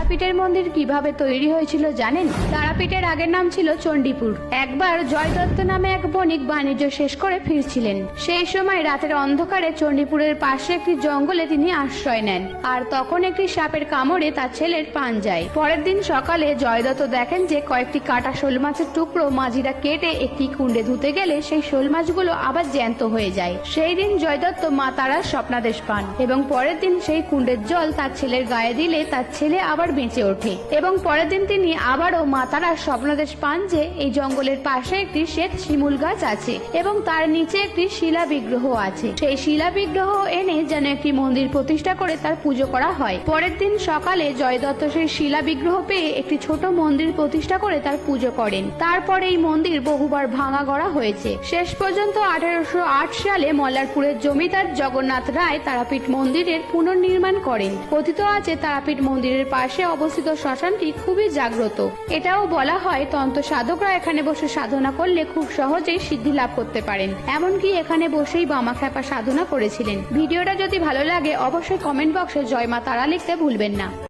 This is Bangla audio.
তারাপীঠের মন্দির কিভাবে তৈরি হয়েছিল জানেন? তারাপীঠের আগের নাম ছিল চণ্ডীপুর। একবার জয় দত্ত নামে এক বণিক বাণিজ্য শেষ করে ফিরছিলেন। সেই সময় রাতের অন্ধকারে চণ্ডীপুরের পাশে একটি জঙ্গলে তিনি আশ্রয় নেন, আর তখন একটি সাপের কামড়ে তার ছেলের প্রাণ যায়। পরের দিন সকালে জয়দত্ত দেখেন যে কয়েকটি কাটা শোল মাছের টুকরো মাঝিরা কেটে একটি কুণ্ডে ধুতে গেলে সেই শোল মাছগুলো আবার জ্যান্ত হয়ে যায়। সেই দিন জয়দত্ত মা তারার স্বপ্নাদেশ পান এবং পরের দিন সেই কুণ্ডের জল তার ছেলের গায়ে দিলে তার ছেলে আবার বেঁচে ওঠে। এবং পরের দিন তিনি আবারও মা তারার স্বপ্নাদেশ পান যে এই জঙ্গলের পাশে একটি শ্বেত শিমুল গাছ আছে এবং তার নিচে একটি শিলা বিগ্রহ আছে। সেই শিলা বিগ্রহ এনে যেন একটি মন্দির প্রতিষ্ঠা করে তার পুজো করা হয়। পরের দিন সকালে জয়দত্ত সেই শিলা বিগ্রহ পেয়ে একটি ছোট মন্দির প্রতিষ্ঠা করে তার পুজো করেন। তারপর এই মন্দির বহুবার ভাঙা গড়া হয়েছে। শেষ পর্যন্ত 1808 সালে মল্লারপুরের জমিদার জগন্নাথ রায় তারাপীঠ মন্দিরের পুনর্নির্মাণ করেন। কথিত আছে তারাপীঠ মন্দিরের পাশে অবস্থিত শ্মশানটি খুবই জাগ্রত। এটাও বলা হয় তন্ত্র সাধকরা এখানে বসে সাধনা করলে খুব সহজেই সিদ্ধি লাভ করতে পারেন। এমনকি এখানে বসেই বামাখ্যাপা সাধনা করেছিলেন। ভিডিওটা যদি ভালো লাগে অবশ্যই কমেন্ট বক্সে জয় মা তারা লিখতে ভুলবেন না।